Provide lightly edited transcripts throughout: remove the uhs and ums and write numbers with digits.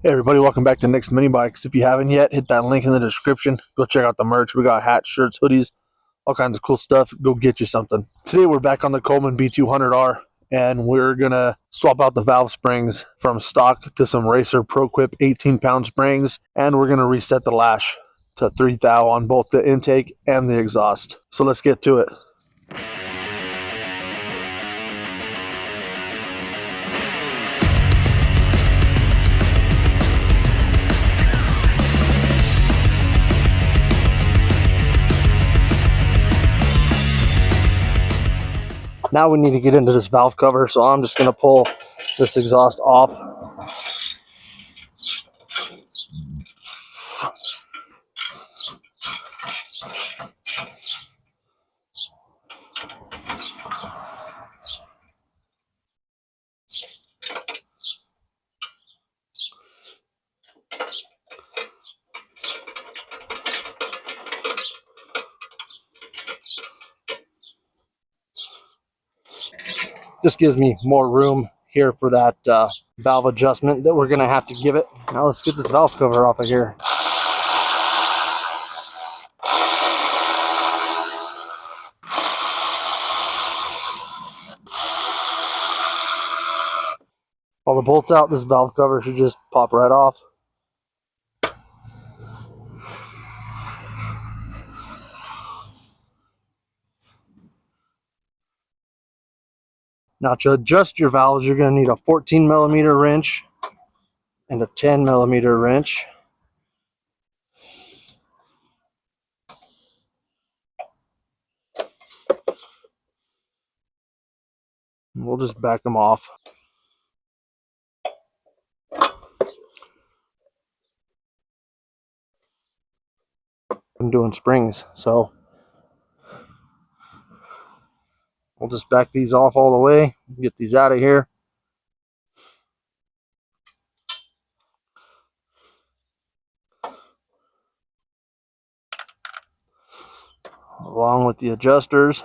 Hey everybody, welcome back to Nicsminibikes. If you haven't yet, hit that link in the description. Go check out the merch. We got hats, shirts, hoodies, all kinds of cool stuff. Go get you something. Today we're back on the Coleman B200R and we're gonna swap out the valve springs from stock to some Racer Proquip 18-pound springs, and we're gonna reset the lash to 3 thou on both the intake and the exhaust. So let's get to it. Now we need to get into this valve cover, so I'm just going to pull this exhaust off. Just gives me more room here for that valve adjustment that we're going to have to give it. Now let's get this valve cover off of here. All the bolts out, this valve cover should just pop right off. Now to adjust your valves, you're going to need a 14mm wrench and a 10mm wrench. And we'll just back them off. I'm doing springs, so we'll just back these off all the way, get these out of here. Along with the adjusters.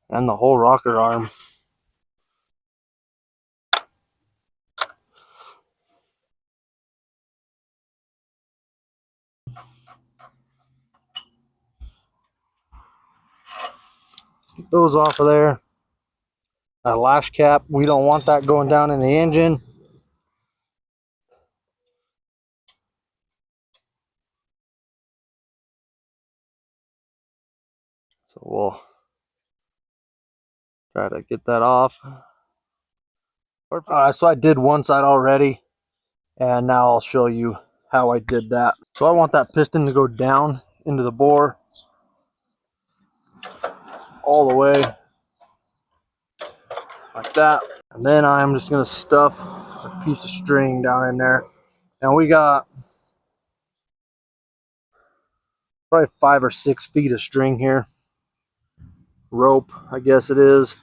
And the whole rocker arm. Get those off of there. That lash cap, we don't want that going down in the engine. So we'll try to get that off. Alright, so I did one side already, and now I'll show you how I did that. So I want that piston to go down into the bore all the way like that, and then I'm just going to stuff a piece of string down in there. And we got probably 5 or 6 feet of string here, rope I guess it is,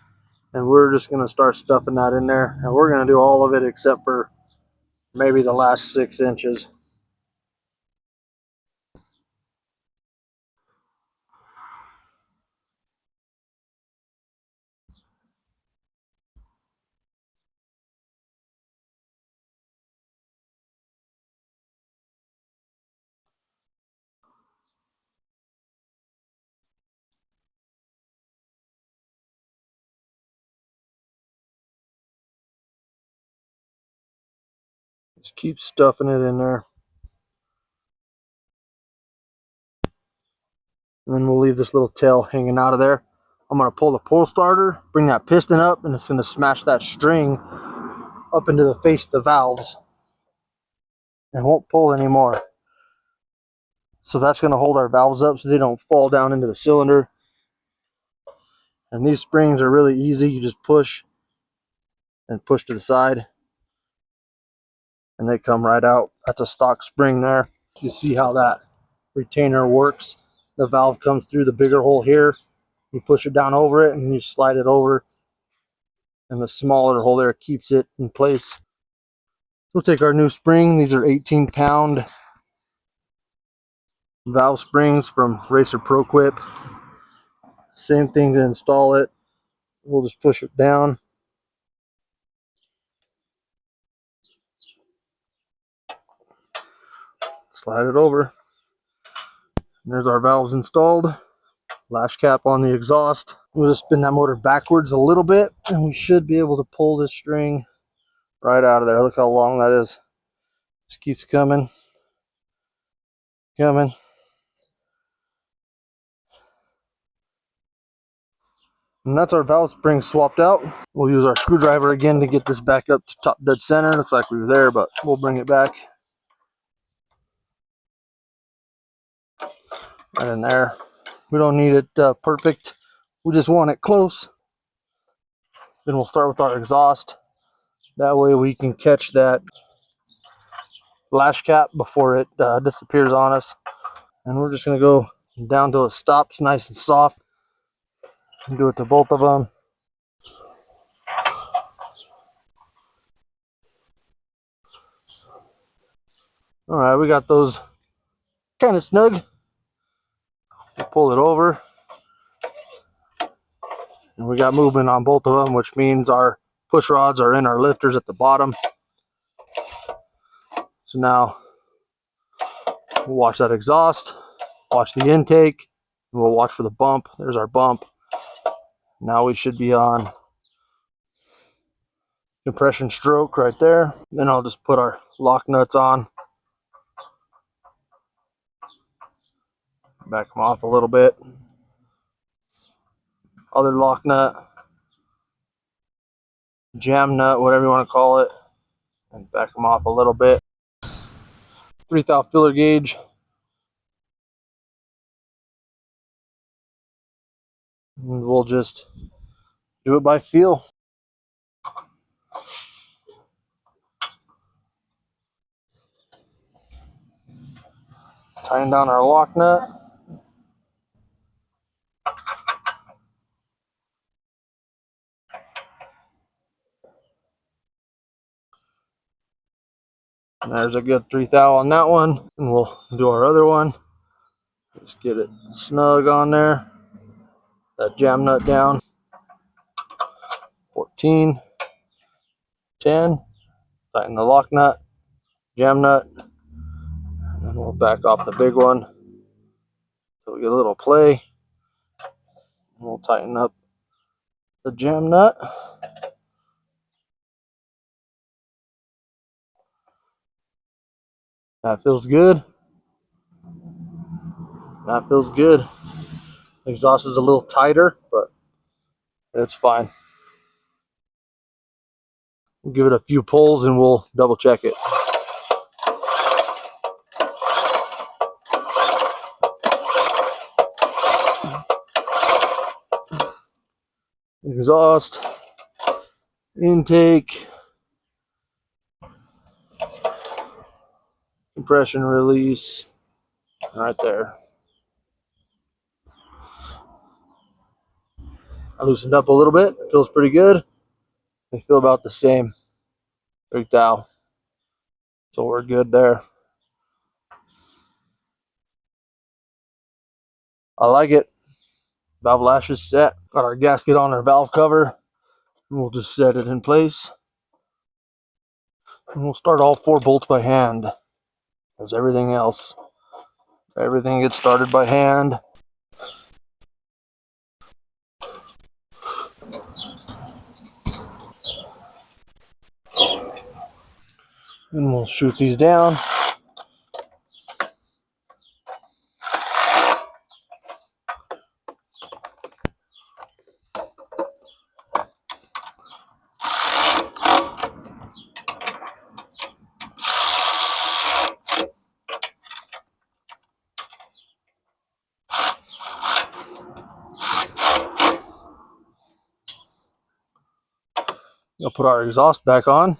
and we're just going to start stuffing that in there, and we're going to do all of it except for maybe the last 6 inches. Just keep stuffing it in there. And then we'll leave this little tail hanging out of there. I'm going to pull the pull starter, bring that piston up, and it's going to smash that string up into the face of the valves. And won't pull anymore. So that's going to hold our valves up so they don't fall down into the cylinder. And these springs are really easy. You just push and push to the side, and they come right out. That's a stock spring there. You see how that retainer works. The valve comes through the bigger hole here. You push it down over it and you slide it over, and the smaller hole there keeps it in place. We'll take our new spring. These are 18-pound valve springs from Racer Proquip. Same thing to install it. We'll just push it down. Slide it over. And there's our valves installed. Lash cap on the exhaust. We'll just spin that motor backwards a little bit and we should be able to pull this string right out of there. Look how long that is. Just keeps coming. Coming. And that's our valve spring swapped out. We'll use our screwdriver again to get this back up to top dead center. Looks like we were there, but we'll bring it back. Right in there. We don't need it perfect. We just want it close. Then we'll start with our exhaust. That way we can catch that lash cap before it disappears on us. And we're just going to go down till it stops nice and soft. And do it to both of them. Alright, we got those kind of snug. We'll pull it over. And we got movement on both of them, which means our push rods are in our lifters at the bottom. So now we'll watch that exhaust, watch the intake, and we'll watch for the bump. There's our bump. Now we should be on compression stroke right there. Then I'll just put our lock nuts on. Back them off a little bit. Other lock nut, jam nut, whatever you want to call it, and back them off a little bit. 3/1000 filler gauge. And we'll just do it by feel. Tighten down our lock nut. And there's a good 3/1000 on that one. And we'll do our other one. Just get it snug on there. That jam nut down. 14. 10. Tighten the lock nut. Jam nut. And then we'll back off the big one. So we get a little play. And we'll tighten up the jam nut. That feels good. That feels good. The exhaust is a little tighter, but it's fine. We'll give it a few pulls and we'll double check it. Exhaust, intake, compression release, right there. I loosened up a little bit. It feels pretty good. They feel about the same. 3/1000. So we're good there. I like it. Valve lash is set. Got our gasket on our valve cover. And we'll just set it in place. And we'll start all 4 bolts by hand. As everything else. Everything gets started by hand. And we'll shoot these down. We'll put our exhaust back on.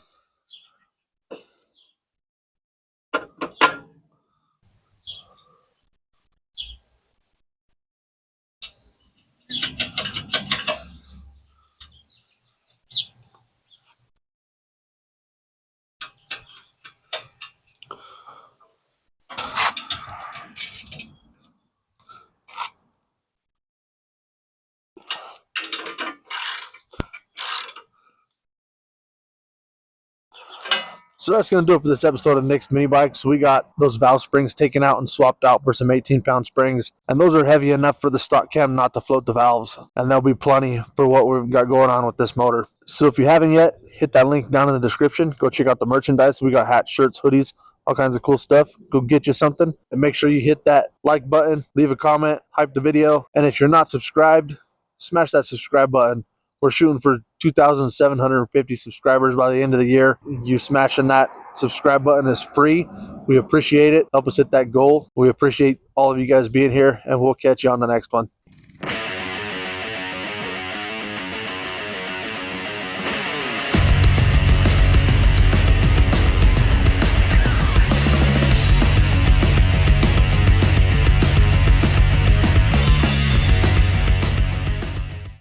So that's going to do it for this episode of Nick's Mini Bikes. We got those valve springs taken out and swapped out for some 18-pound springs. And those are heavy enough for the stock cam not to float the valves. And there'll be plenty for what we've got going on with this motor. So if you haven't yet, hit that link down in the description. Go check out the merchandise. We got hats, shirts, hoodies, all kinds of cool stuff. Go get you something. And make sure you hit that like button, leave a comment, hype the video. And if you're not subscribed, smash that subscribe button. We're shooting for 2,750 subscribers by the end of the year. You smashing that subscribe button is free. We appreciate it. Help us hit that goal. We appreciate all of you guys being here, and we'll catch you on the next one.